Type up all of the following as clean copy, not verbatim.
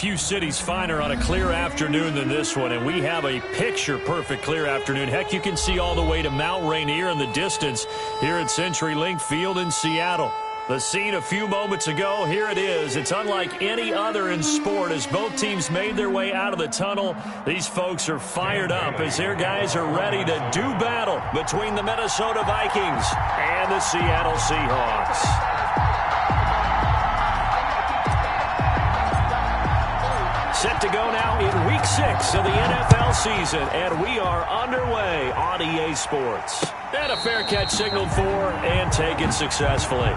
few cities finer on a clear afternoon than this one, and we have a picture-perfect clear afternoon. Heck, you can see all the way to Mount Rainier in the distance here at CenturyLink Field in Seattle. The scene a few moments ago, here it is. It's unlike any other in sport as both teams made their way out of the tunnel. These folks are fired up as their guys are ready to do battle between the Minnesota Vikings and the Seattle Seahawks. Set to go now in Week 6 of the NFL season, and we are underway on EA Sports. And a fair catch signaled for and taken successfully.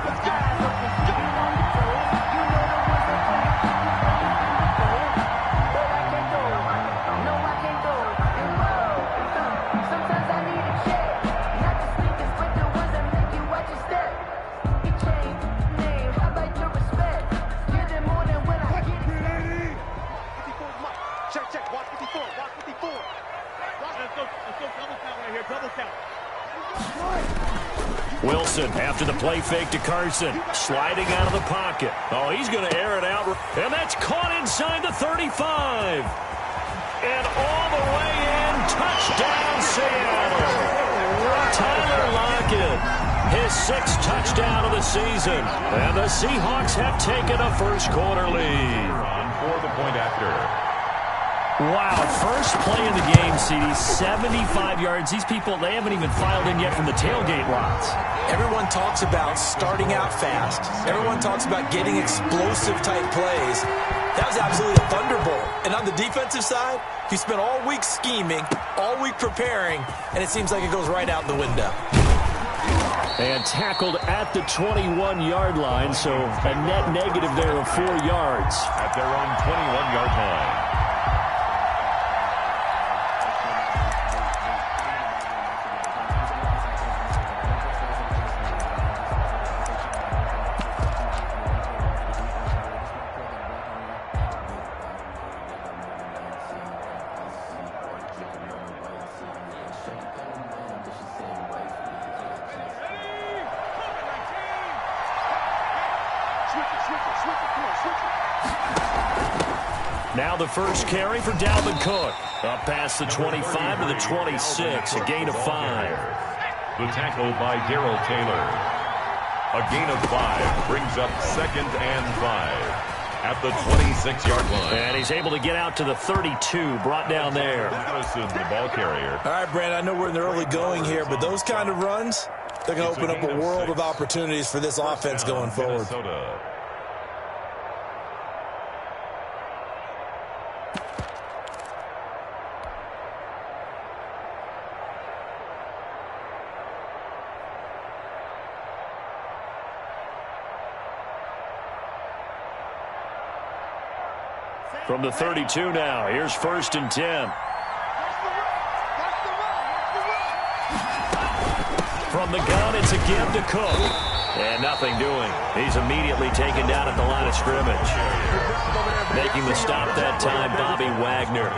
Wilson after the play fake to Carson, sliding out of the pocket. Oh, he's going to air it out, and that's caught inside the 35. And all the way in, touchdown Seattle. Tyler Lockett, his 6th touchdown of the season. And the Seahawks have taken a first-quarter lead. For the point after. Wow, first play of the game, CD, 75 yards. These people, they haven't even filed in yet from the tailgate lots. Everyone talks about starting out fast. Everyone talks about getting explosive-type plays. That was absolutely a thunderbolt. And on the defensive side, he spent all week scheming, all week preparing, and it seems like it goes right out the window. And tackled at the 21-yard line, so a net negative there of 4 yards. At their own 21-yard line. Now the first carry for Dalvin Cook. Up past the 25 to the 26, a gain of 5. The tackle by Darrell Taylor. A gain of 5 brings up 2nd and 5 at the 26-yard line. And he's able to get out to the 32, brought down there. Madison, the ball carrier. All right, Brandon, I know we're in the early going here, but those kind of runs, they're going to open up a world of opportunities for this offense going forward. Minnesota. From the 32 now, here's 1st and 10. From the gun, it's a give to Cook. And nothing doing. He's immediately taken down at the line of scrimmage. Making the stop that time, Bobby Wagner.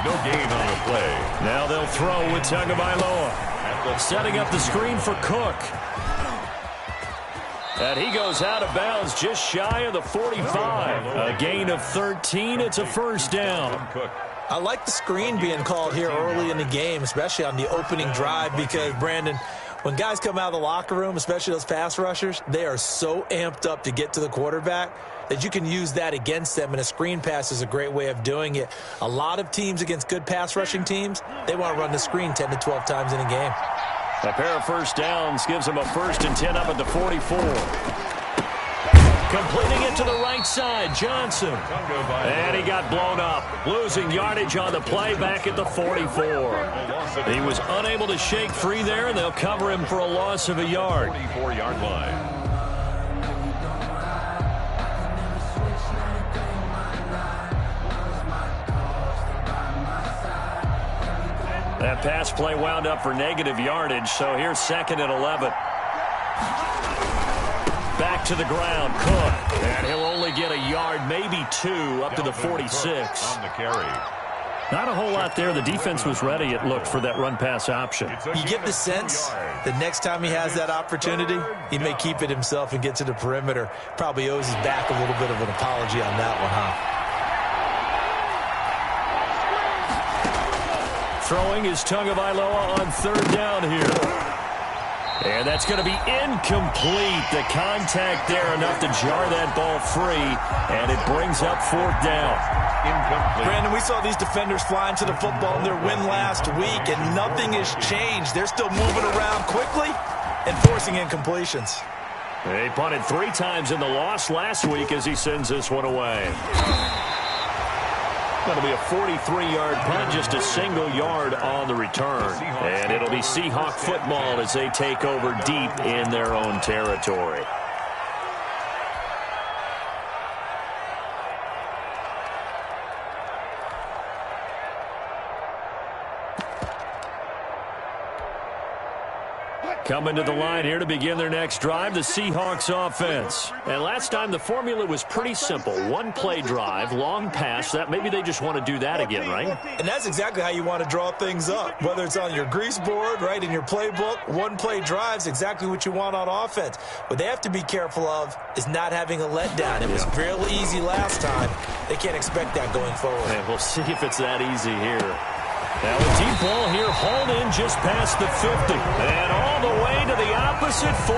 No gain on the play. Now they'll throw with Tagovailoa. Setting up the screen for Cook. And he goes out of bounds just shy of the 45. A gain of 13. It's a first down. I like the screen being called here early in the game, especially on the opening drive, because, Brandon, when guys come out of the locker room, especially those pass rushers, they are so amped up to get to the quarterback that you can use that against them, and a screen pass is a great way of doing it. A lot of teams against good pass rushing teams, they want to run the screen 10 to 12 times in a game. A pair of first downs gives him a 1st and 10 up at the 44. Completing it to the right side, Johnson. And he got blown up, losing yardage on the play back at the 44. He was unable to shake free there, and they'll cover him for a loss of a yard. 44-yard line. That pass play wound up for negative yardage, so here's 2nd and 11. Back to the ground, Cook. And he'll only get a yard, maybe 2, up to the 46. On the carry. Not a whole lot there. The defense was ready, it looked, for that run-pass option. You get the sense the next time he has that opportunity, he may keep it himself and get to the perimeter. Probably owes his back a little bit of an apology on that one, huh? Throwing is Tagovailoa on third down here. And that's going to be incomplete. The contact there enough to jar that ball free, and it brings up fourth down. Incomplete. Brandon, we saw these defenders flying to the football in their win last week, and nothing has changed. They're still moving around quickly and forcing incompletions. They punted 3 times in the loss last week as he sends this one away. That'll be a 43-yard punt, just a single yard on the return. And it'll be Seahawk football as they take over deep in their own territory. Coming to the line here to begin their next drive, the Seahawks offense. And last time the formula was pretty simple. One play drive, long pass. That maybe they just want to do that again, right? And that's exactly how you want to draw things up. Whether it's on your grease board, right, in your playbook, one play drive's exactly what you want on offense. What they have to be careful of is not having a letdown. It was real easy last time. They can't expect that going forward. And we'll see if it's that easy here. Now a deep ball here, hauled in just past the 50. And all the way to the opposite 45.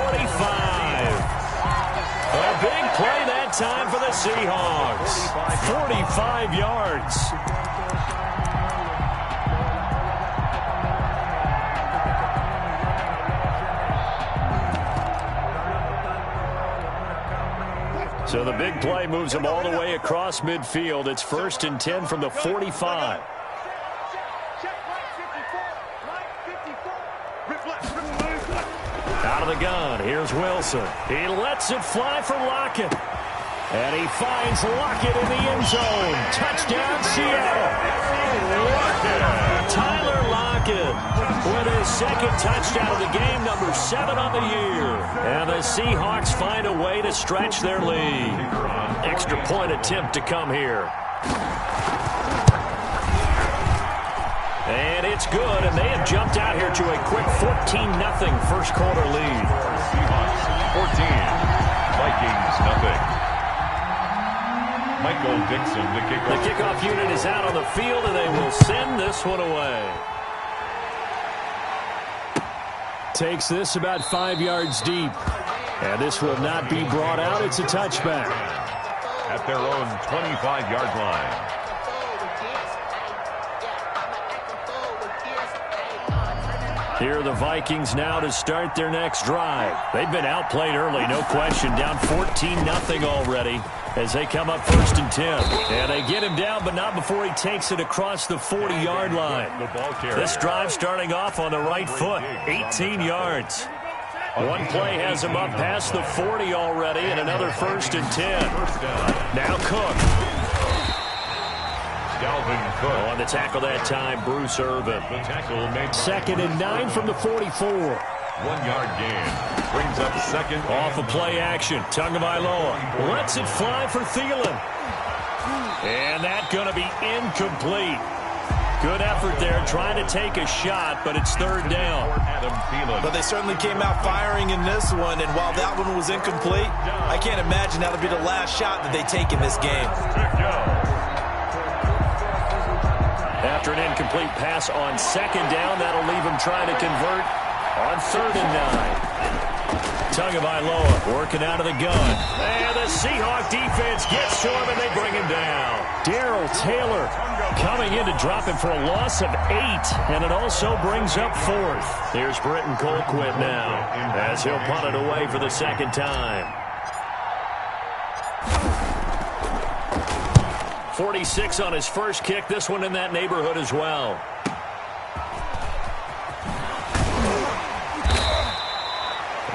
A big play that time for the Seahawks. 45 yards. So the big play moves them all the way across midfield. It's 1st and 10 from the 45. Out of the gun, here's Wilson. He lets it fly for Lockett. And he finds Lockett in the end zone. Touchdown, Seattle. Tyler Lockett with his second touchdown of the game, number 7 on the year. And the Seahawks find a way to stretch their lead. Extra point attempt to come here. And it's good, and they have jumped out here to a quick 14-0 first quarter lead. Seahawks 14, Vikings nothing. Michael Dixon, the kickoff. The kickoff unit is out on the field, and they will send this one away. Takes this about 5 yards deep. And this will not be brought out. It's a touchback. At their own 25-yard line. Here are the Vikings now to start their next drive. They've been outplayed early, no question. Down 14-0 already as they come up 1st and 10. And they get him down, but not before he takes it across the 40-yard line. This drive starting off on the right foot, 18 yards. One play has him up past the 40 already, and another 1st and 10. Now Cook. Dalvin Cook. On the tackle that time, Bruce Irvin. The tackle made 2nd and 9 from the 44. 1-yard gain. Brings up 2nd. Off of play action. Tagovailoa lets it fly for Thielen. And that's going to be incomplete. Good effort there, trying to take a shot, but it's 3rd down. But they certainly came out firing in this one, and while that one was incomplete, I can't imagine that'll be the last shot that they take in this game. After an incomplete pass on 2nd down, that'll leave him trying to convert on 3rd and 9. Tagovailoa working out of the gun. And the Seahawk defense gets to him, and they bring him down. Darrell Taylor coming in to drop him for a loss of 8, and it also brings up 4th. Here's Britton Colquitt now as he'll punt it away for the 2nd time. 46 on his first kick. This one in that neighborhood as well.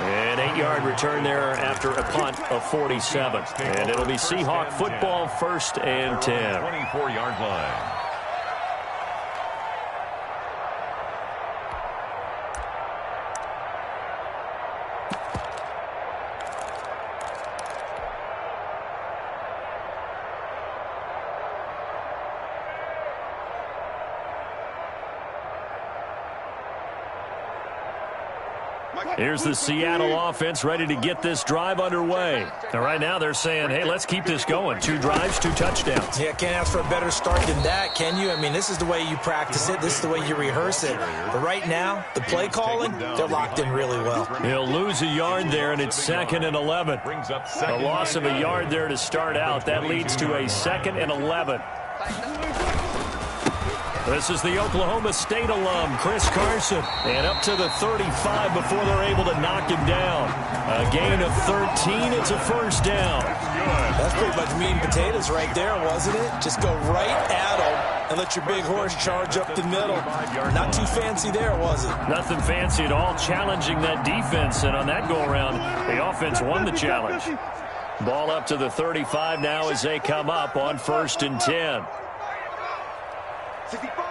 An 8-yard return there after a punt of 47. And it'll be Seahawk football 1st and 10. 24-yard line. Here's the Seattle offense ready to get this drive underway. And right now they're saying, hey, let's keep this going. 2 drives, 2 touchdowns. Yeah, can't ask for a better start than that, can you? I mean, this is the way you practice it. This is the way you rehearse it. But right now, the play calling, they're locked in really well. He'll lose a yard there, and it's 2nd and 11. A loss of a yard there to start out. That leads to a 2nd and 11. This is the Oklahoma State alum, Chris Carson. And up to the 35 before they're able to knock him down. A gain of 13. It's a first down. That's pretty much meat and potatoes right there, wasn't it? Just go right at him and let your big horse charge up the middle. Not too fancy there, was it? Nothing fancy at all, challenging that defense. And on that go-around, the offense won the challenge. Ball up to the 35 now as they come up on 1st and 10. 65.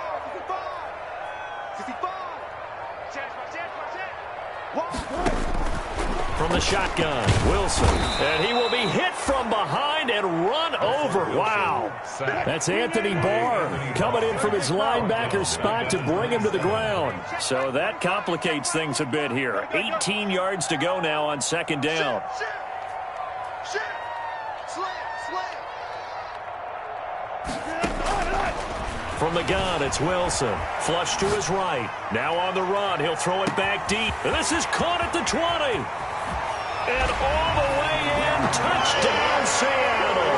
From the shotgun, Wilson. And he will be hit from behind and run over. Wow. That's Anthony Barr coming in from his linebacker spot to bring him to the ground. So that complicates things a bit here. 18 yards to go now on 2nd down. From the gun, it's Wilson. Flush to his right. Now on the run. He'll throw it back deep. And this is caught at the 20. And all the way in. Touchdown, Seattle.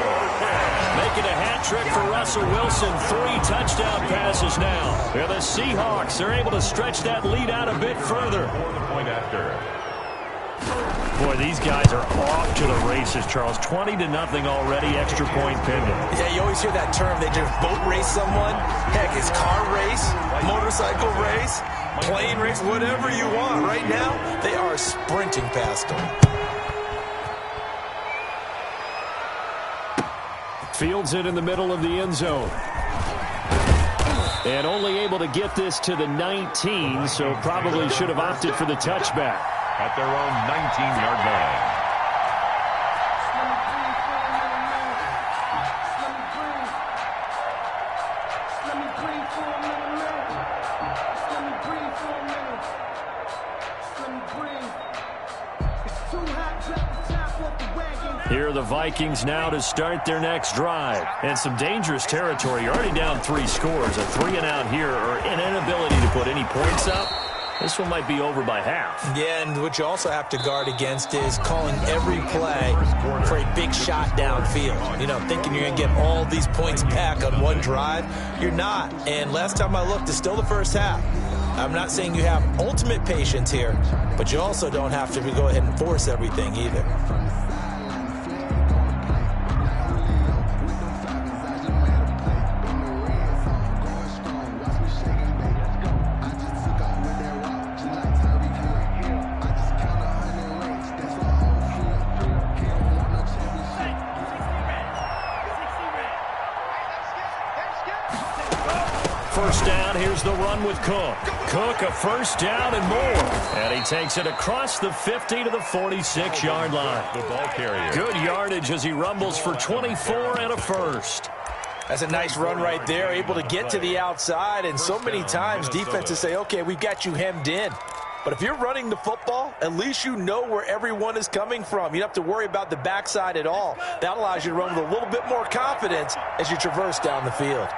Making a hat trick for Russell Wilson. 3 touchdown passes now. And the Seahawks are able to stretch that lead out a bit further. Boy, these guys are off to the races, Charles. 20-0 already, extra point pending. Yeah, you always hear that term. They just boat race someone. Heck, it's car race, motorcycle race, plane race, whatever you want. Right now, they are sprinting past them. Fields it in the middle of the end zone. And only able to get this to the 19, so probably should have opted for the touchback. At their own 19-yard line. Here are the Vikings now to start their next drive. And some dangerous territory. You're already down 3 scores. A 3-and-out here, or an inability to put any points up. This one might be over by half. Yeah, and what you also have to guard against is calling every play for a big shot downfield. You know, thinking you're going to get all these points back on one drive. You're not. And last time I looked, it's still the first half. I'm not saying you have ultimate patience here, but you also don't have to go ahead and force everything either. First down, here's the run with Cook. Cook, a first down and more. And he takes it across the 50 to the 46-yard line. The ball carrier. Good yardage as he rumbles for 24 and a first. That's a nice run right there, able to get to the outside. And so many times defenses say, okay, we've got you hemmed in. But if you're running the football, at least you know where everyone is coming from. You don't have to worry about the backside at all. That allows you to run with a little bit more confidence as you traverse down the field.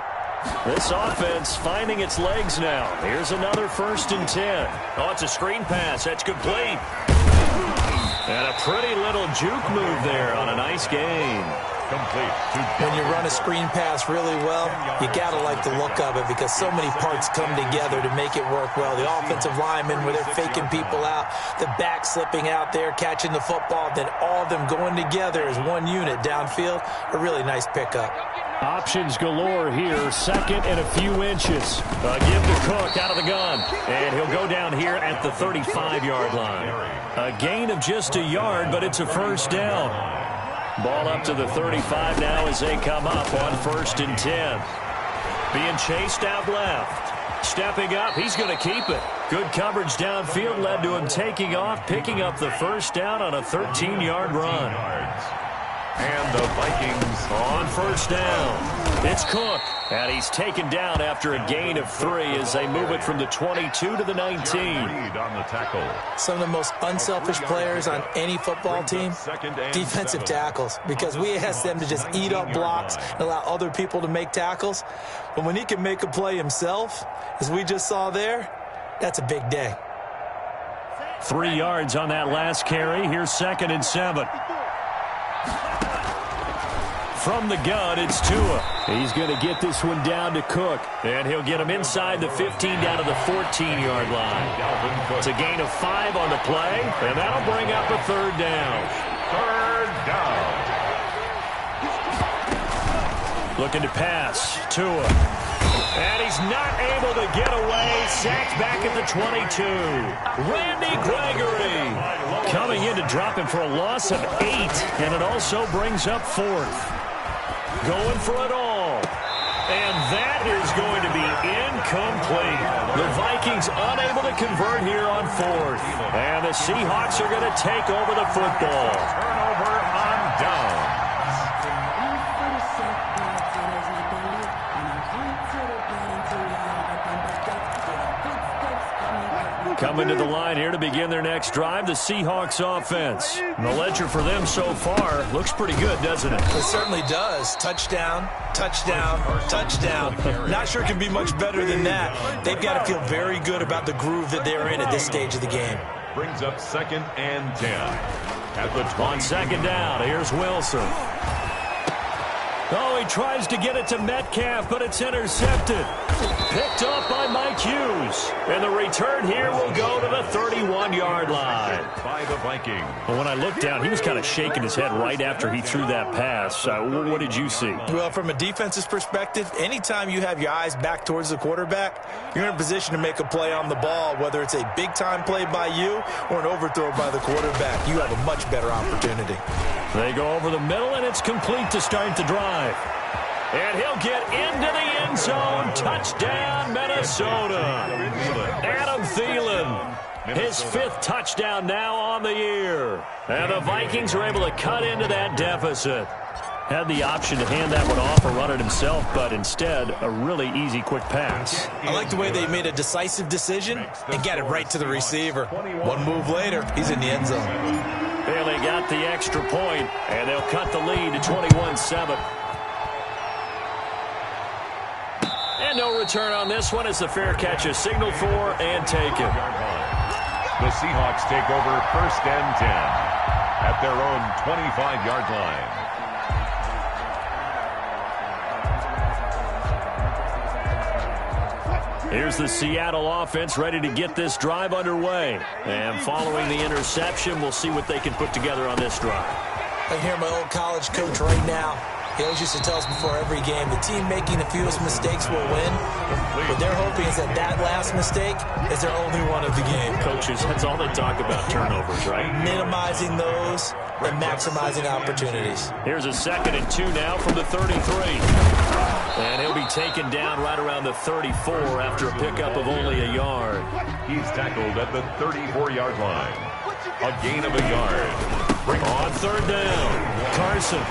This offense finding its legs now. Here's another 1st and 10. Oh, it's a screen pass. That's complete. And a pretty little juke move there on a nice gain. Complete. When you run a screen pass really well, you got to like the look of it because so many parts come together to make it work well. The offensive linemen where they're faking people out, the back slipping out there, catching the football, then all of them going together as one unit downfield. A really nice pickup. Options galore here. 2nd and a few inches. Give to Cook out of the gun. And he'll go down here at the 35-yard line. A gain of just a yard, but it's a first down. Ball up to the 35 now as they come up on 1st and 10. Being chased out left. Stepping up, he's going to keep it. Good coverage downfield led to him taking off, picking up the first down on a 13-yard run. And the Vikings on first down. It's Cook. And he's taken down after a gain of 3 as they move it from the 22 to the 19. On the tackle. Some of the most unselfish players on any football team, defensive tackles, because we ask them to just eat up blocks and allow other people to make tackles. But when he can make a play himself, as we just saw there, that's a big day. 3 yards on that last carry. Here's 2nd and 7. From the gun, it's Tua. He's going to get this one down to Cook. And he'll get him inside the 15 down to the 14-yard line. It's a gain of 5 on the play, and that'll bring up a 3rd down. 3rd down. Looking to pass. Tua. And he's not able to get away. Sacked back at the 22. Randy Gregory coming in to drop him for a loss of 8. And it also brings up 4th. Going for it all. And that is going to be incomplete. The Vikings unable to convert here on 4th. And the Seahawks are going to take over the football. Turnover on downs. Coming to the line here to begin their next drive, the Seahawks offense. And the ledger for them so far looks pretty good, doesn't it? It certainly does. Touchdown, touchdown, touchdown. Not sure it can be much better than that. They've got to feel very good about the groove that they're in at this stage of the game. Brings up 2nd and 10. At the 20. On 2nd down, here's Wilson. Oh, he tries to get it to Metcalf, but it's intercepted. Picked up by Mike Hughes. And the return here will go to the 31-yard line. By the Vikings. But when I looked down, he was kind of shaking his head right after he threw that pass. What did you see? Well, from a defense's perspective, anytime you have your eyes back towards the quarterback, you're in a position to make a play on the ball, whether it's a big-time play by you or an overthrow by the quarterback. You have a much better opportunity. They go over the middle, and it's complete to start the drive. And he'll get into the end zone. Touchdown, Minnesota. Adam Thielen, his 5th touchdown now on the year. And the Vikings are able to cut into that deficit. Had the option to hand that one off or run it himself, but instead, a really easy, quick pass. I like the way they made a decisive decision and got it right to the receiver. One move later, he's in the end zone. Bailey got the extra point, and they'll cut the lead to 21-7. And no return on this one as the fair catch is signaled for and taken. The Seahawks take over 1st and 10 at their own 25-yard line. Here's the Seattle offense ready to get this drive underway. And following the interception, we'll see what they can put together on this drive. I hear my old college coach right now. He always used to tell us before every game, the team making the fewest mistakes will win. What they're hoping is that that last mistake is their only one of the game. Coaches, that's all they talk about, turnovers, right? Minimizing those and maximizing opportunities. Here's a 2nd and 2 now from the 33. And he'll be taken down right around the 34 after a pickup of only a yard. He's tackled at the 34-yard line. A gain of a yard. On 3rd down, Carson.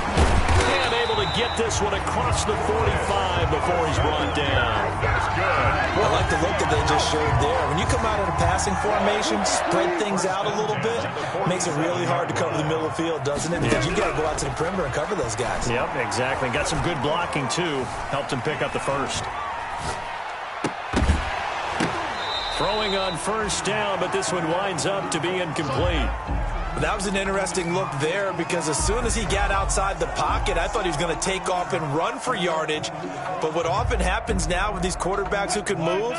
And able to get this one across the 45 before he's brought down. That's good. I like the look that they just showed there. When you come out in a passing formation, spread things out a little bit, makes it really hard to cover the middle of the field, doesn't it? Because you got to go out to the perimeter and cover those guys. Yep, exactly. Got some good blocking, too. Helped him pick up the 1st. Throwing on 1st down, but this one winds up to be incomplete. That was an interesting look there because as soon as he got outside the pocket, I thought he was going to take off and run for yardage. But what often happens now with these quarterbacks who can move,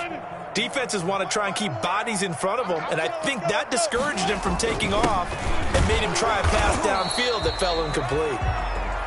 defenses want to try and keep bodies in front of them, and I think that discouraged him from taking off and made him try a pass downfield that fell incomplete.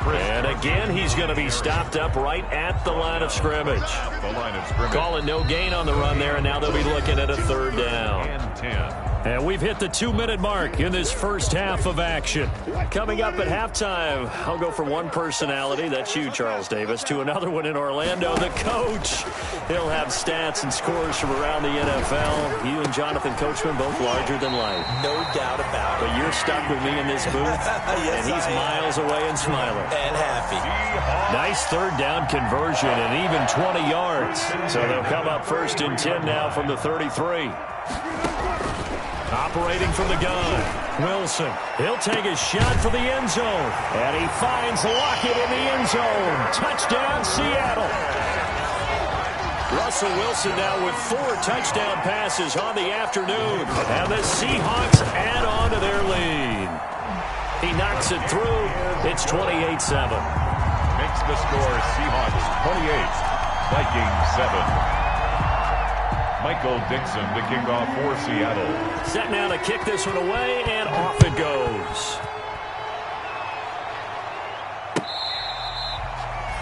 And again, he's going to be stopped up right at the line of scrimmage. The line of scrimmage. Calling no gain on the run there, and now they'll be looking at a 3rd down. And 10. And we've hit the 2-minute mark in this first half of action. Coming up at halftime, I'll go from one personality, that's you, Charles Davis, to another one in Orlando, the coach. He'll have stats and scores from around the NFL. You and Jonathan Coachman, both larger than life. No doubt about it. But you're stuck with me in this booth, yes, and he's miles away and smiling. And happy. Nice third down conversion and even 20 yards. So they'll come up 1st and 10 now from the 33. Operating from the gun, Wilson. He'll take a shot for the end zone. And he finds Lockett in the end zone. Touchdown, Seattle. Russell Wilson now with 4 touchdown passes on the afternoon. And the Seahawks add on to their lead. He knocks it through. It's 28-7. Makes the score Seahawks 28, Vikings 7. Michael Dixon to kick off for Seattle. Set now to kick this one away, and off it goes.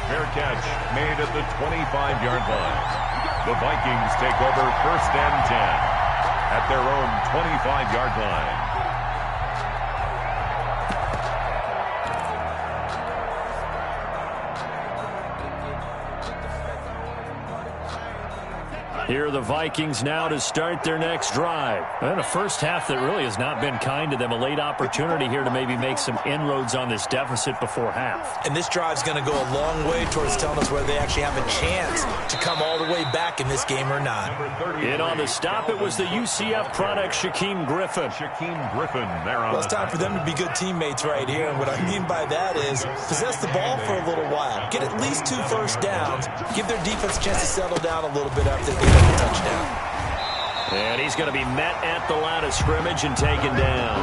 Fair catch made at the 25-yard line. The Vikings take over 1st and 10 at their own 25-yard line. Here are the Vikings now to start their next drive. And a first half that really has not been kind to them. A late opportunity here to maybe make some inroads on this deficit before half. And this drive's going to go a long way towards telling us whether they actually have a chance to come all the way back in this game or not. In on the stop, it was the UCF product, Shaquem Griffin. There on well, it's time for them to be good teammates right here. And what I mean by that is possess the ball for a little while. Get at least 2 first downs. Give their defense a chance to settle down a little bit after they get a touchdown. And he's going to be met at the line of scrimmage and taken down.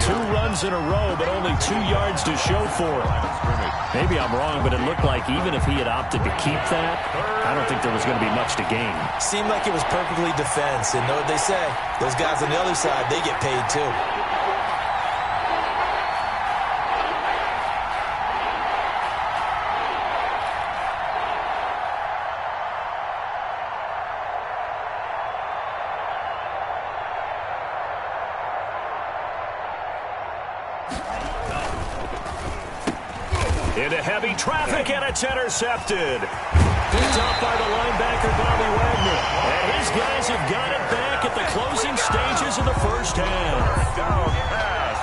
2 runs in a row, but only 2 yards to show for it. Maybe I'm wrong, but it looked like even if he had opted to keep that, I don't think there was going to be much to gain. Seemed like it was perfectly defense. And know what they say? Those guys on the other side, they get paid too. Into heavy traffic, and it's intercepted. Picked up by the linebacker, Bobby Wagner. And his guys have got it back at the closing stages of the first half. Down pass.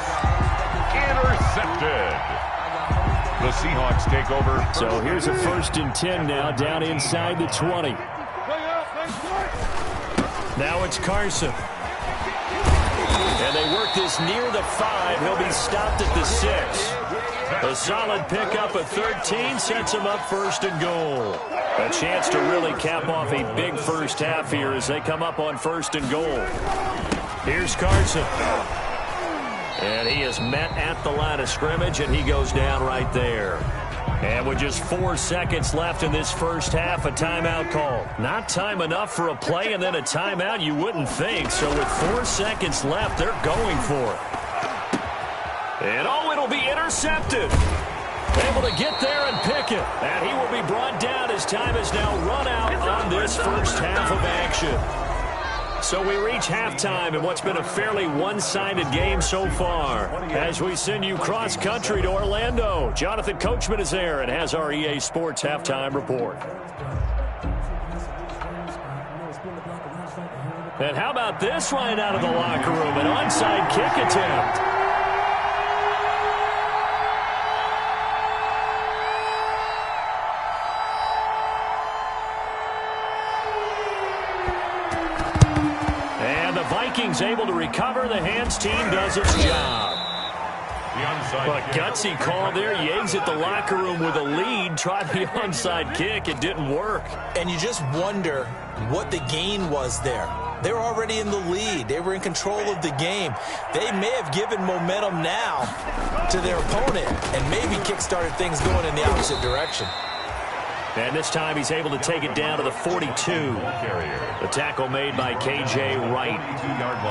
Intercepted. The Seahawks take over. So here's a 1st and 10 now, down inside the 20. Now it's Carson. And they work this near the 5. He'll be stopped at the 6. A solid pickup at 13 sets him up 1st and goal. A chance to really cap off a big first half here as they come up on 1st and goal. Here's Carson. And he is met at the line of scrimmage, and he goes down right there. And with just 4 seconds left in this first half, a timeout call. Not time enough for a play and then a timeout, you wouldn't think. So with 4 seconds left, they're going for it. And oh, it'll be intercepted. Able to get there and pick it. And he will be brought down as time has now run out on this first half of action. So we reach halftime in what's been a fairly one-sided game so far. As we send you cross-country to Orlando, Jonathan Coachman is there and has our EA Sports halftime report. And how about this right out of the locker room? An onside kick attempt. Vikings able to recover. The hands team does its job. But gutsy call there. He exit the locker room with a lead. Tried the onside kick. It didn't work. And you just wonder what the gain was there. They were already in the lead. They were in control of the game. They may have given momentum now to their opponent and maybe kick-started things going in the opposite direction. And this time he's able to take it down to the 42. The tackle made by K.J. Wright.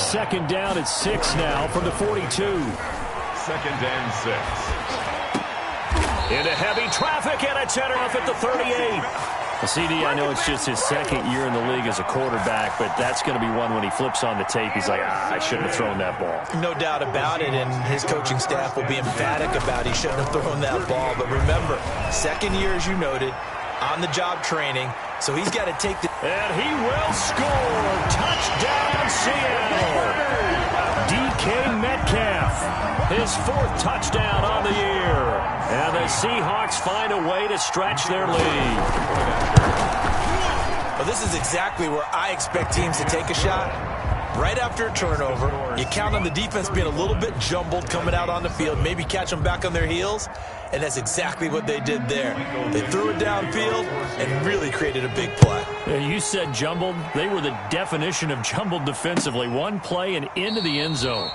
2nd down at 6 now from the 42. 2nd and 6. Into heavy traffic, and it's headed off at the 38. Well, CD, I know it's just his second year in the league as a quarterback, but that's going to be one when he flips on the tape. He's like, I shouldn't have thrown that ball. No doubt about it, and his coaching staff will be emphatic about he shouldn't have thrown that ball. But remember, second year, as you noted, on-the-job training, so he's got to take the... And he will score. Touchdown, Seattle. DK Metcalf, his 4th touchdown on the year. And the Seahawks find a way to stretch their lead. Well, this is exactly where I expect teams to take a shot. Right after a turnover, you count on the defense being a little bit jumbled coming out on the field, maybe catch them back on their heels, and that's exactly what they did there. They threw it downfield and really created a big play. Yeah, you said jumbled. They were the definition of jumbled defensively. One play and into the end zone.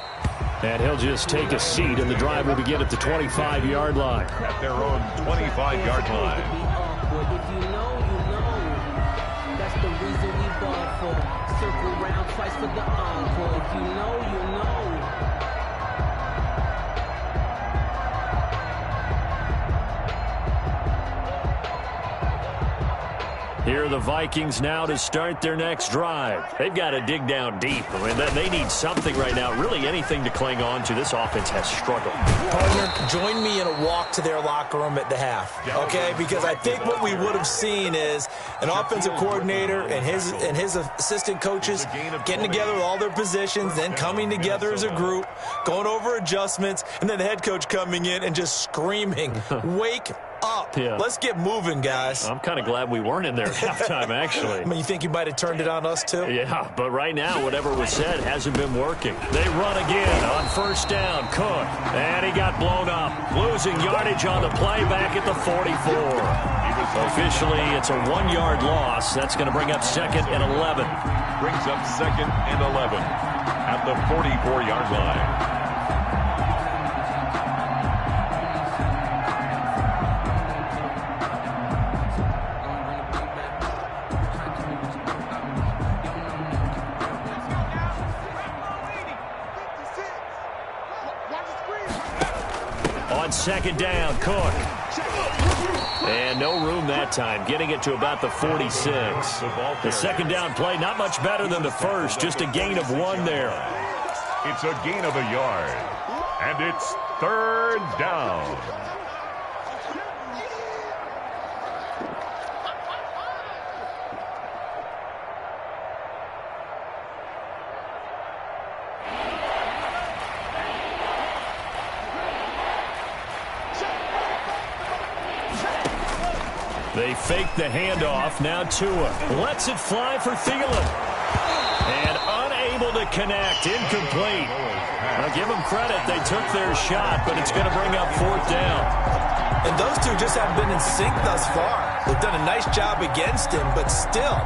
And he'll just take a seat, and the drive will begin at the 25-yard line. At their own 25-yard line. If you know, you know. That's the reason we ball for. Circle round twice for the encore. If you know, you know. Here are the Vikings now to start their next drive. They've got to dig down deep. I mean, they need something right now, really anything to cling on to. This offense has struggled. Partner, join me in a walk to their locker room at the half, okay? Because I think what we would have seen is an offensive coordinator and his assistant coaches getting together with all their positions, then coming together as a group, going over adjustments, and then the head coach coming in and just screaming, wake up. Yeah. Let's get moving, guys. I'm kind of glad we weren't in there at halftime, actually. I mean, you think you might have turned it on us, too? Yeah, but right now, whatever was said hasn't been working. They run again on first down. Cook, and he got blown up. Losing yardage on the play back at the 44. Officially, it's a 1-yard loss. That's going to bring up 2nd and 11. Brings up 2nd and 11 at the 44-yard line. On 2nd down, Cook. And no room that time, getting it to about the 46. The 2nd down play, not much better than the first, just a gain of 1 there. It's a gain of a yard, and it's 3rd down. They fake the handoff. Now Tua lets it fly for Thielen. And unable to connect. Incomplete. Now give them credit. They took their shot, but it's going to bring up 4th down. And those two just haven't been in sync thus far. They've done a nice job against him, but still,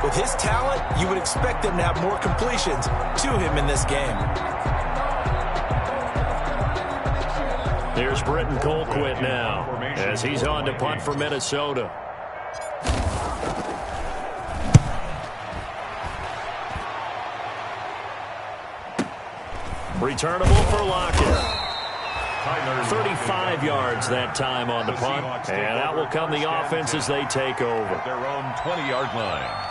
with his talent, you would expect them to have more completions to him in this game. Here's Britton Colquitt now, as he's on to punt for Minnesota. Returnable for Lockett. 35 yards that time on the punt, and out will come the offense as they take over. At their own 20-yard line.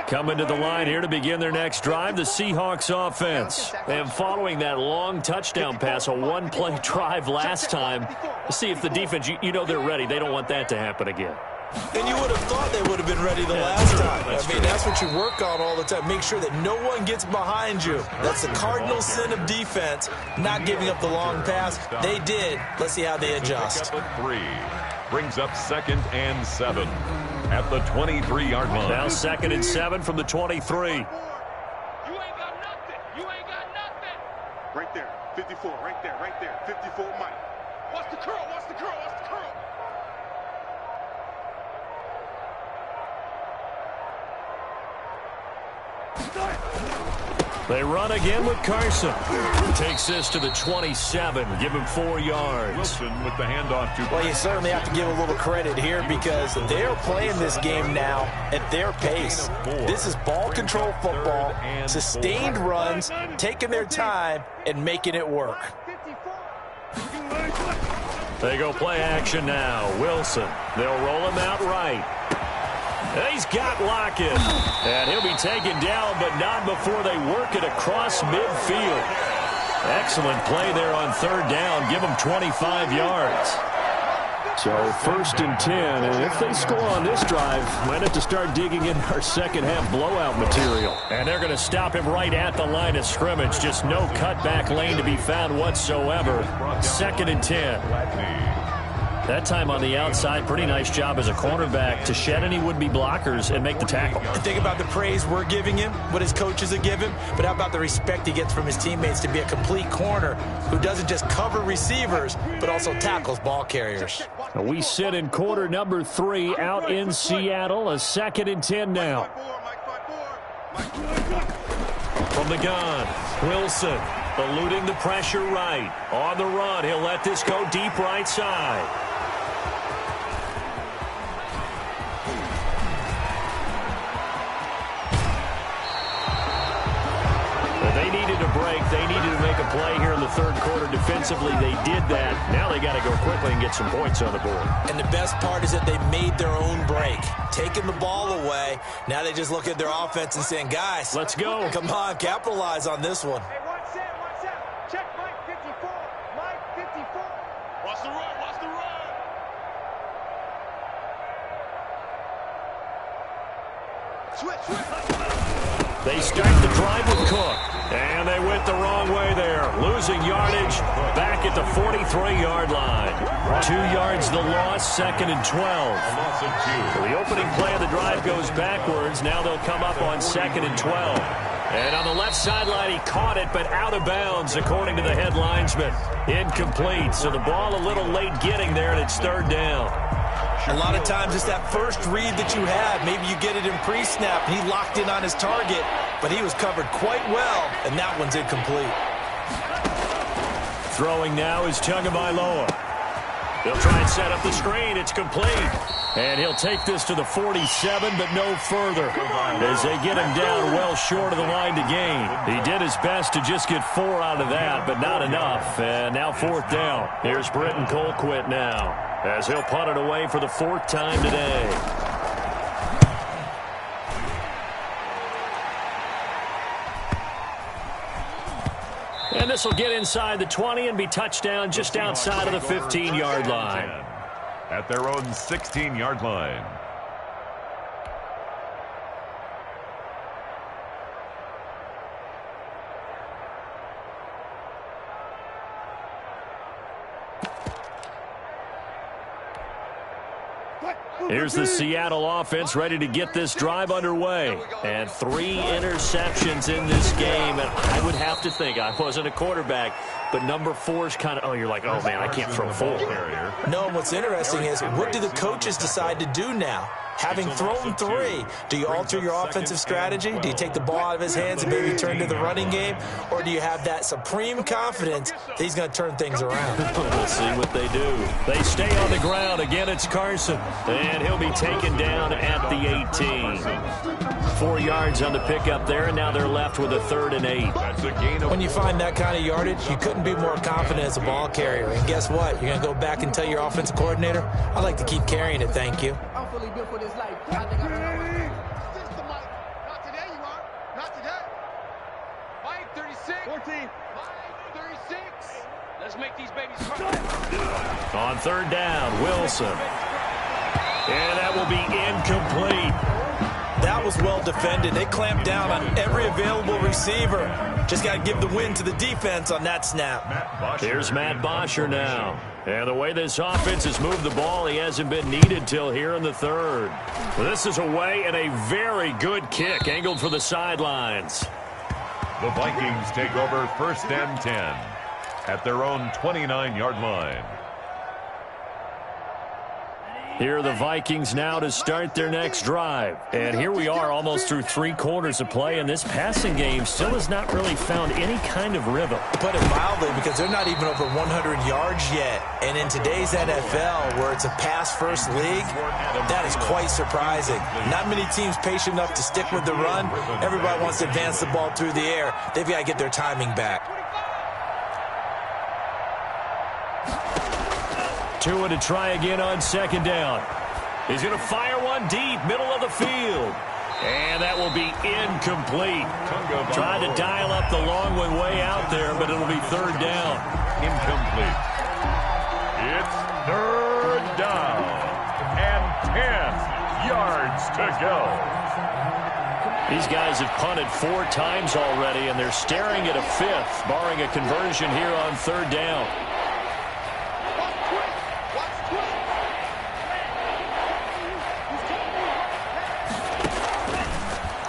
Coming to the line here to begin their next drive, the Seahawks offense. And following that long touchdown pass, a 1-play drive last time, let's see if the defense, you know they're ready. They don't want that to happen again. And you would have thought they would have been ready the last time. That's what you work on all the time. Make sure that no one gets behind you. That's the cardinal sin of defense, not giving up the long pass. They did. Let's see how they adjust. 3 brings up 2nd and 7 at the 23-yard line. Now 2nd and 7 from the 23. You ain't got nothing. You ain't got nothing. Right there. 54. Right there. Right there. 54 Mike. Watch the curl. Watch the curl. Watch the curl. They run again with Carson. Takes this to the 27. Give him 4 yards. Wilson with the handoff to... Well, you certainly have to give a little credit here because they're playing this game now at their pace. This is ball control football, sustained runs, taking their time, and making it work. They go play action now. Wilson. They'll roll him out right. He's got Lockett. And he'll be taken down, but not before they work it across midfield. Excellent play there on 3rd down. Give them 25 yards. So 1st and 10, and if they score on this drive, might have to start digging in our second half blowout material. And they're going to stop him right at the line of scrimmage. Just no cutback lane to be found whatsoever. 2nd and 10. That time on the outside, pretty nice job as a cornerback to shed any would-be blockers and make the tackle. And think about the praise we're giving him, what his coaches are giving, but how about the respect he gets from his teammates to be a complete corner who doesn't just cover receivers, but also tackles ball carriers. We sit in quarter number 3 out in Seattle, a 2nd and 10 now. From the gun, Wilson eluding the pressure right. On the run, he'll let this go deep right side. They needed a break. They needed to make a play here in the 3rd quarter defensively. They did that. Now they got to go quickly and get some points on the board. And the best part is that they made their own break, taking the ball away. Now they just look at their offense and saying, guys, let's go. Come on, capitalize on this one. Hey, watch out. Check Mike 54. Mike 54. Watch the run. Watch the run. Switch. They start the drive with Cook. And they went the wrong way there. Losing yardage back at the 43-yard line. 2 yards the loss, 2nd and 12. The opening play of the drive goes backwards. Now they'll come up on 2nd and 12. And on the left sideline, he caught it, but out of bounds, according to the head linesman. Incomplete. So the ball a little late getting there, and it's 3rd down. A lot of times it's that first read that you have. Maybe you get it in pre-snap, and he locked in on his target, but he was covered quite well, and that one's incomplete. Throwing now is Tagovailoa. He'll try and set up the screen. It's complete. And he'll take this to the 47, but no further, as they get him down well short of the line to gain. He did his best to just get 4 out of that, but not enough. And now 4th down. Here's Britton Colquitt now, as he'll punt it away for the 4th time today. And this will get inside the 20 and be touchdown just outside of the 15-yard line. At their own 16-yard line. Here's the Seattle offense ready to get this drive underway. And 3 interceptions in this game. And I would have to think, I wasn't a quarterback, but number 4's kind of, you're like, oh, man, I can't throw 4. No, and what's interesting is, what do the coaches decide to do now? Having thrown 3, do you alter your offensive strategy? Do you take the ball out of his hands and maybe turn to the running game? Or do you have that supreme confidence that he's going to turn things around? We'll see what they do. They stay on the ground. Again, it's Carson. And he'll be taken down at the 18. 4 yards on the pickup there, and now they're left with a 3rd and 8. When you find that kind of yardage, you couldn't be more confident as a ball carrier. And guess what? You're going to go back and tell your offensive coordinator, I'd like to keep carrying it, thank you. I'm fully built for this life. I think I know it. Not today, you are. Not today. Mike 36. 14. Mike 36. Let's make these babies cry. On 3rd down, Wilson. And that will be incomplete. That was well defended. They clamped down on every available receiver. Just got to give the win to the defense on that snap. Here's Matt Bosher now. And the way this offense has moved the ball, he hasn't been needed till here in the 3rd. Well, this is away and a very good kick angled for the sidelines. The Vikings take over 1st and 10 at their own 29-yard line. Here are the Vikings now to start their next drive. And here we are almost through 3 quarters of play, and this passing game still has not really found any kind of rhythm. Put it mildly, because they're not even over 100 yards yet. And in today's NFL, where it's a pass-first league, that is quite surprising. Not many teams patient enough to stick with the run. Everybody wants to advance the ball through the air. They've got to get their timing back. Tua to try again on second down. He's going to fire one deep, middle of the field. And that will be incomplete. Tried to dial up the long one way out there, but it'll be third down. Incomplete. It's third down. And 10 yards to go. These guys have punted 4 times already, and they're staring at a 5th, barring a conversion here on third down.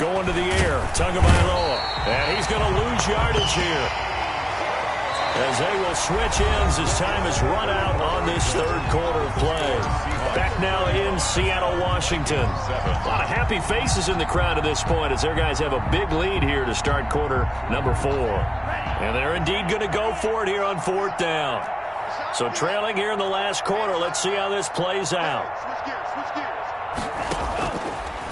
Going to the air, Tagovailoa, and he's going to lose yardage here as they will switch ends as time has run out on this third quarter of play. Back now in Seattle, Washington. A lot of happy faces in the crowd at this point as their guys have a big lead here to start quarter number 4. And they're indeed going to go for it here on fourth down. So trailing here in the last quarter, let's see how this plays out.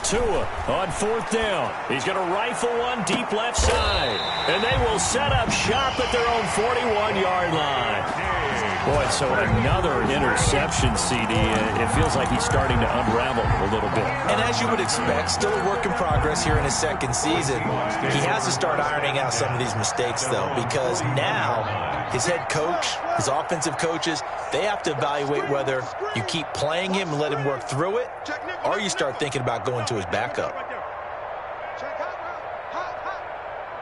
Tua on fourth down. He's going to rifle one deep left side. And they will set up shop at their own 41-yard line. Boy, so another interception, CD. It feels like he's starting to unravel a little bit. And as you would expect, still a work in progress here in his second season. He has to start ironing out some of these mistakes, though, because now his head coach, his offensive coaches, they have to evaluate whether you keep playing him and let him work through it, or you start thinking about going to his backup.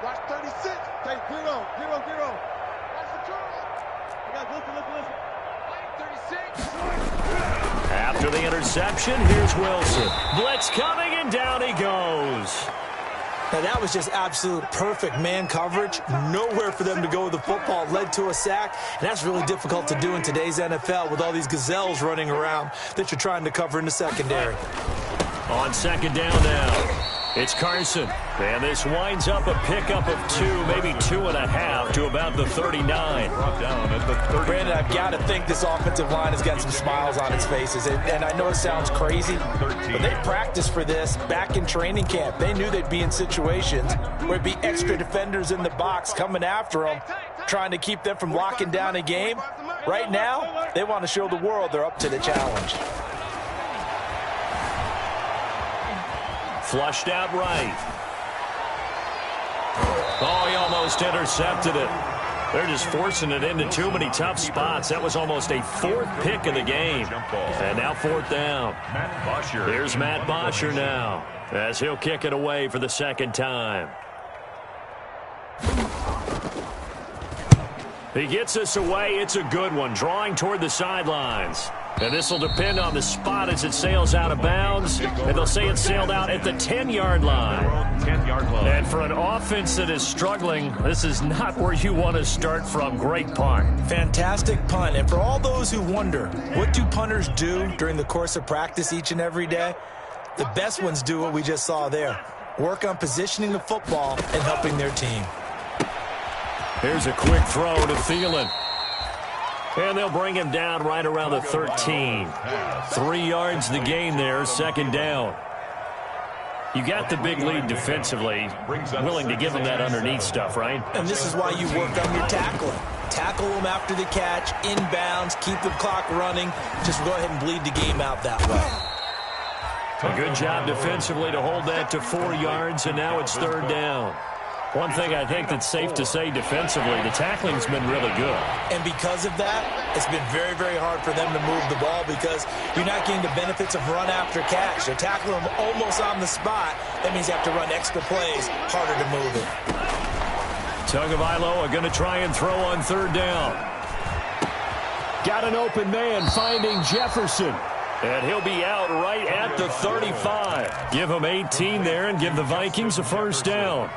Watch 36. Take 0, 0, 0. Watch the turn. You guys listen. 36. After the interception, here's Wilson. Blitz coming, and down he goes. Now, that was just absolute perfect man coverage. Nowhere for them to go with the football. Led to a sack, and that's really difficult to do in today's NFL with all these gazelles running around that you're trying to cover in the secondary. On second down now, it's Carson. And this winds up a pickup of 2, maybe 2.5 to about the 39. Brandon, I've got to think this offensive line has got some smiles on its faces. And I know it sounds crazy, but they practiced for this back in training camp. They knew they'd be in situations where it'd be extra defenders in the box coming after them, trying to keep them from locking down a game. Right now, they want to show the world they're up to the challenge. Flushed out right. Oh, he almost intercepted it. They're just forcing it into too many tough spots. That was almost a 4th pick of the game. And now fourth down. Here's Matt Bosher now as he'll kick it away for the second time. He gets us away. It's a good one. Drawing toward the sidelines. And this will depend on the spot as it sails out of bounds. And they'll say it sailed out at the 10-yard line. 10-yard line. And for an offense that is struggling, this is not where you want to start from. Great punt. Fantastic punt. And for all those who wonder, what do punters do during the course of practice each and every day? The best ones do what we just saw there. Work on positioning the football and helping their team. Here's a quick throw to Thielen. And they'll bring him down right around the 13. 3 yards the gain there, second down. You got the big lead defensively, willing to give them that underneath stuff, right? And this is why you work on your tackling. Tackle them after the catch, inbounds, keep the clock running. Just go ahead and bleed the game out that way. A good job defensively to hold that to 4 yards, and now it's third down. One thing I think that's safe to say defensively, the tackling's been really good. And because of that, it's been very, very hard for them to move the ball because you're not getting the benefits of run after catch. They're tackling them almost on the spot. That means you have to run extra plays, harder to move it. Tagovailoa going to try and throw on third down. Got an open man finding Jefferson. And he'll be out right at the 35. Give him 18 there and give the Vikings a first down.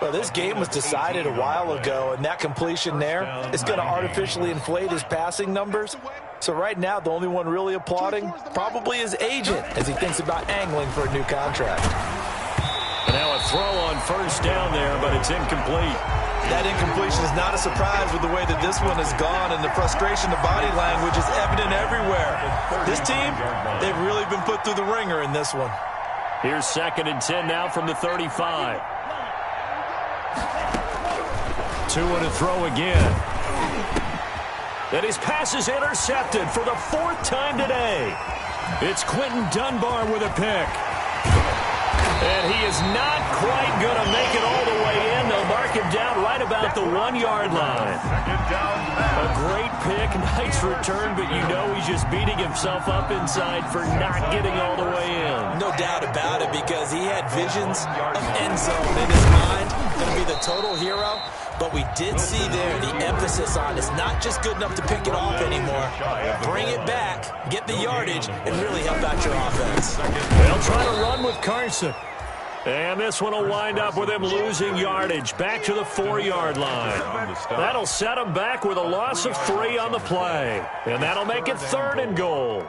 Well, this game was decided a while ago, and that completion there is going to artificially inflate his passing numbers. So right now, the only one really applauding probably his agent as he thinks about angling for a new contract. And now a throw on first down there, but it's incomplete. That incompletion is not a surprise with the way that this one has gone, and the frustration, the body language is evident everywhere. This team, they've really been put through the ringer in this one. Here's 2nd and 10 now from the 35. 2 and a throw again. And his pass is intercepted for the 4th time today. It's Quentin Dunbar with a pick. And he is not quite going to make it all the way in. They'll mark him down right about the 1-yard line. A great pick, nice return, but you know he's just beating himself up inside for not getting all the way in. No doubt about it, because he had visions of end zone in his mind. Going to be the total hero. But we did see there the emphasis on it's not just good enough to pick it off anymore. Bring it back, get the yardage, and really help out your offense. They'll try to run with Carson. And this one will wind up with him losing yardage back to the 4-yard line. That'll set him back with a loss of 3 on the play. And that'll make it 3rd and goal.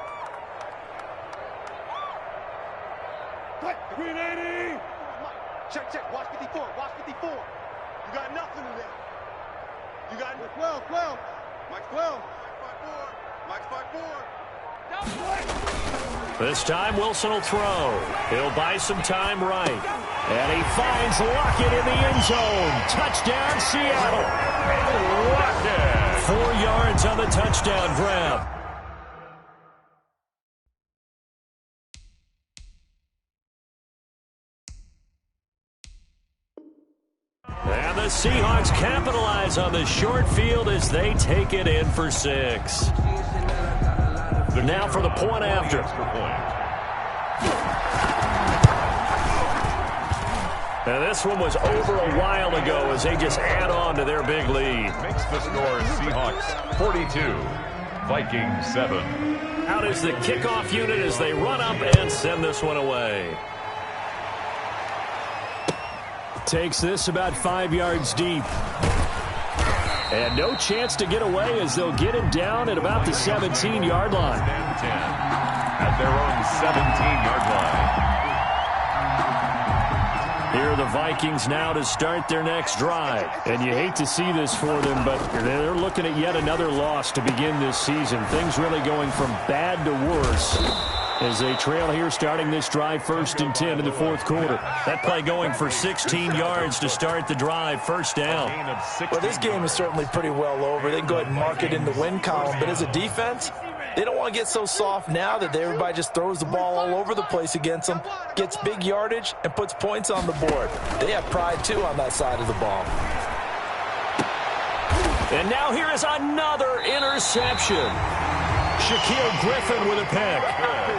380. Check. Watch 54. Watch 54. You got nothing in there. You got 12. Mike's 12. Mike's 5-4. This time Wilson will throw. He'll buy some time right. And he finds Lockett in the end zone. Touchdown, Seattle. Lockett. 4 yards on the touchdown grab. And the Seahawks capitalize on the short field as they take it in for 6. Now for the point after. And this one was over a while ago as they just add on to their big lead. Makes the score Seahawks 42, Vikings 7. Out is the kickoff unit as they run up and send this one away. Takes this about 5 yards deep. And no chance to get away as they'll get him down at about the 17-yard line. 10 at their own 17-yard line. Here are the Vikings now to start their next drive. And you hate to see this for them, but they're looking at yet another loss to begin this season. Things really going from bad to worse as they trail here starting this drive 1st and 10 in the 4th quarter. That play going for 16 yards to start the drive, 1st down. Well, this game is certainly pretty well over. They can go ahead and mark it in the win column. But as a defense, they don't want to get so soft now that everybody just throws the ball all over the place against them, gets big yardage, and puts points on the board. They have pride, too, on that side of the ball. And now here is another interception. Shaquille Griffin with a pick.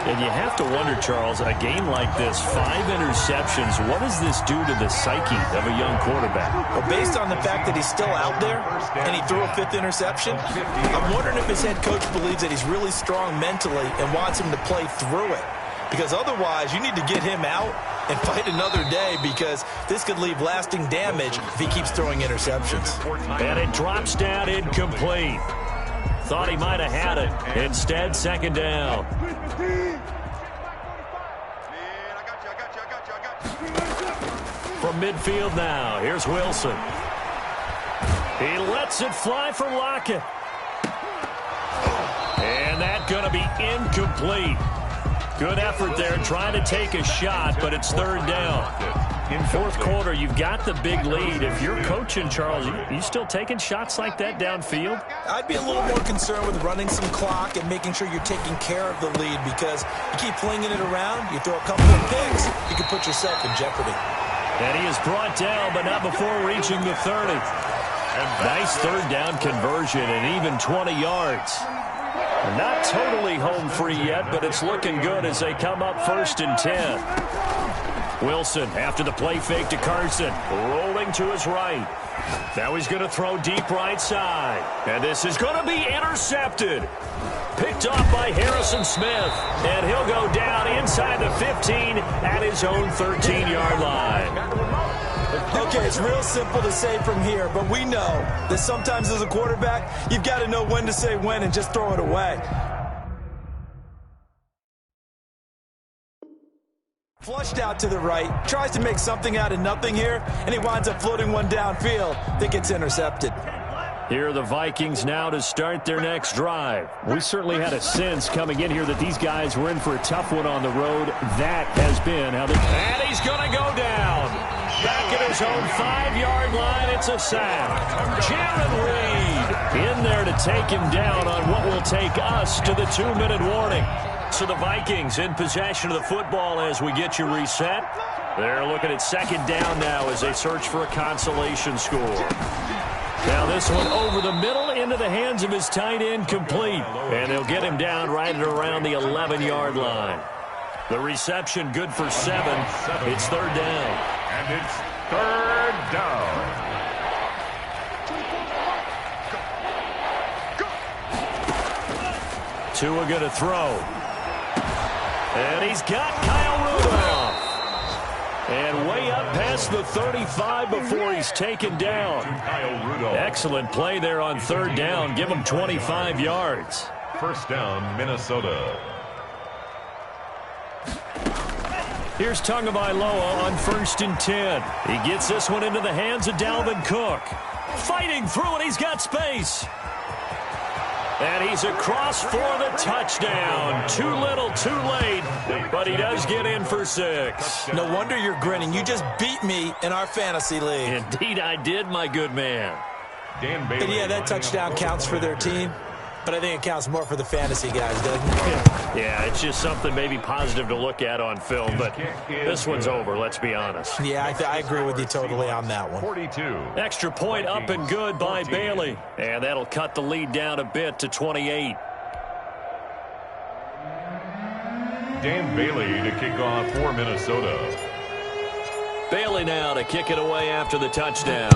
And you have to wonder, Charles, a game like this, 5 interceptions, what does this do to the psyche of a young quarterback? Well, based on the fact that he's still out there and he threw a 5th interception, I'm wondering if his head coach believes that he's really strong mentally and wants him to play through it. Because otherwise, you need to get him out and fight another day, because this could leave lasting damage if he keeps throwing interceptions. And it drops down incomplete. Thought he might have had it. Instead, 2nd down. From midfield now, here's Wilson. He lets it fly for Lockett. And that's going to be incomplete. Good effort there trying to take a shot, but it's 3rd down. In 4th quarter, you've got the big lead. If you're coaching, Charles, you still taking shots like that downfield? I'd be a little more concerned with running some clock and making sure you're taking care of the lead, because you keep flinging it around, you throw a couple of picks, you can put yourself in jeopardy. And he is brought down, but not before reaching the 30. Nice 3rd down conversion and even 20 yards. Not totally home free yet, but it's looking good as they come up 1st and 10. Wilson, after the play fake to Carson, rolling to his right. Now he's going to throw deep right side. And this is going to be intercepted. Picked off by Harrison Smith. And he'll go down inside the 15 at his own 13-yard line. Okay, it's real simple to say from here, but we know that sometimes as a quarterback, you've got to know when to say when and just throw it away. Flushed out to the right, tries to make something out of nothing here, and he winds up floating one downfield that gets intercepted. Here are the Vikings now to start their next drive. We certainly had a sense coming in here that these guys were in for a tough one on the road. That has been how they... And he's going to go down. Back at his own 5-yard line, it's a sack. Jaron Reed in there to take him down on what will take us to the 2-minute warning. So the Vikings in possession of the football as we get you reset. They're looking at second down now as they search for a consolation score. Now this one over the middle into the hands of his tight end, complete. And they'll get him down right at around the 11-yard line. The reception good for 7. It's third down. And it's third down. Tua going to throw. And he's got Kyle Rudolph. And way up past the 35 before he's taken down. Excellent play there on third down. Give him 25 yards. First down, Minnesota. Here's Tagovailoa on 1st and 10. He gets this one into the hands of Dalvin Cook. Fighting through and he's got space. And he's across for the touchdown. Too little, too late, but he does get in for 6. No wonder you're grinning. You just beat me in our fantasy league. Indeed I did, my good man. Dan Bailey. And yeah, that touchdown counts for their team, but I think it counts more for the fantasy guys, doesn't it? Yeah, it's just something maybe positive to look at on film, but this one's over, let's be honest. Yeah, I agree with you totally on that one. 42. Extra point up and good by Bailey. And that'll cut the lead down a bit to 28. Dan Bailey to kick off for Minnesota. Bailey now to kick it away after the touchdown.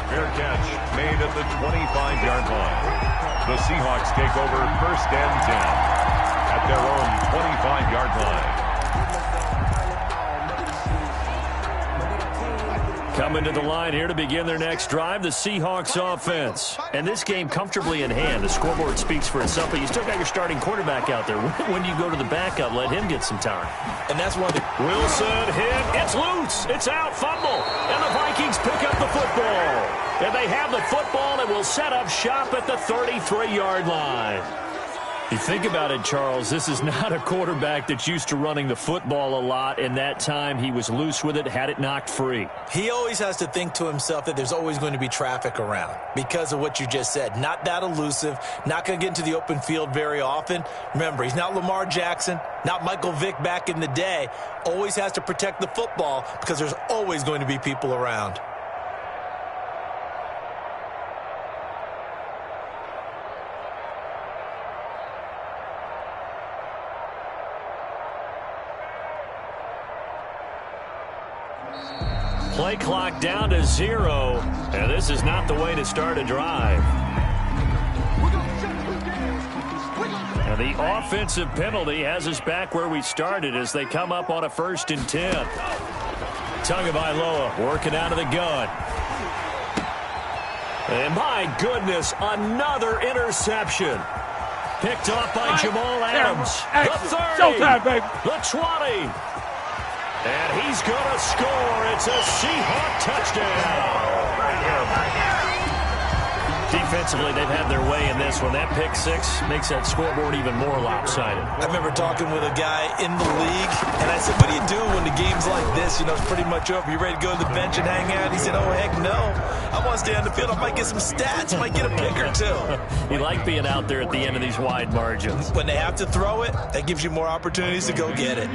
Fair catch made at the 25-yard line. The Seahawks take over first and 10 at their own 25-yard line. Coming to the line here to begin their next drive, the Seahawks offense. And this game comfortably in hand. The scoreboard speaks for itself, but you still got your starting quarterback out there. When you go to the backup, let him get some time. And that's one of the... Wilson hit. It's loose. It's out. Fumble. And the Vikings pick up the football. And they have the football and will set up shop at the 33-yard line. You think about it, Charles, this is not a quarterback that's used to running the football a lot, and that time he was loose with it, had it knocked free. He always has to think to himself that there's always going to be traffic around because of what you just said. Not that elusive, not going to get into the open field very often. Remember, he's not Lamar Jackson, not Michael Vick back in the day. Always has to protect the football because there's always going to be people around. Play clock down to 0, and this is not the way to start a drive. And the offensive penalty has us back where we started as they come up on a 1st and 10. Tagovailoa working out of the gun. And my goodness, another interception. Picked off by Jamal Adams. The 30, the 20. And he's going to score. It's a Seahawk touchdown. Defensively, they've had their way in this one. That pick 6 makes that scoreboard even more lopsided. I remember talking with a guy in the league, and I said, what do you do when the game's like this? You know, it's pretty much over. You ready to go to the bench and hang out? He said, oh, heck no. I want to stay on the field. I might get some stats. Might get a pick or two. You like being out there at the end of these wide margins. When they have to throw it, that gives you more opportunities to go get it.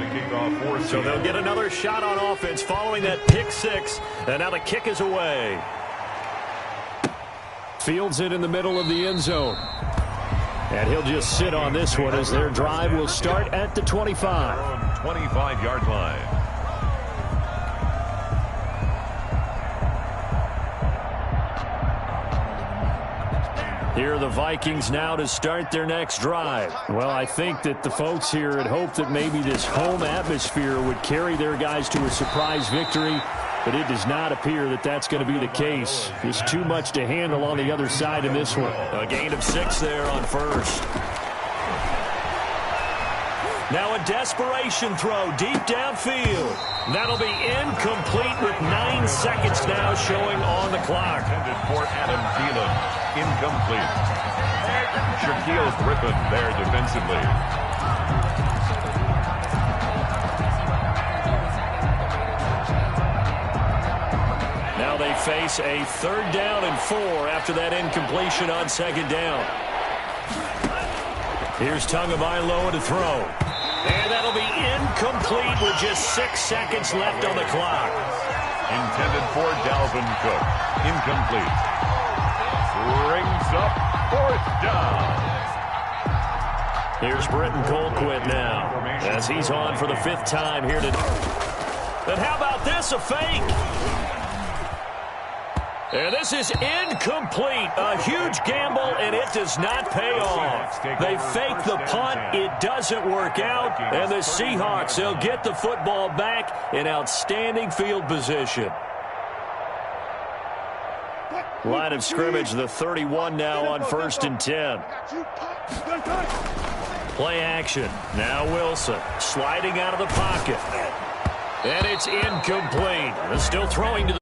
So they'll get another shot on offense following that pick 6, and now the kick is away. Fields it in the middle of the end zone. And he'll just sit on this one as their drive will start at the 25. 25-yard line. Here are the Vikings now to start their next drive. Well, I think that the folks here had hoped that maybe this home atmosphere would carry their guys to a surprise victory, but it does not appear that that's going to be the case. There's too much to handle on the other side in this one. A gain of 6 there on first. Now a desperation throw deep downfield. That'll be incomplete with 9 seconds now showing on the clock. Intended for Adam Thielen. Incomplete. Shaquille Griffin there defensively. Now they face a 3rd down and 4 after that incompletion on 2nd down. Here's Tagovailoa to throw. And that'll be incomplete with just 6 seconds left on the clock. Intended for Dalvin Cook. Incomplete. Brings up 4th down. Here's Britton Colquitt now as he's on for the 5th time here today. And how about this, a fake? And this is incomplete. A huge gamble, and it does not pay off. They fake the punt. It doesn't work out. And the Seahawks, they'll get the football back in outstanding field position. Line of scrimmage, the 31 now on 1st and 10. Play action. Now Wilson sliding out of the pocket. And it's incomplete. Still throwing to the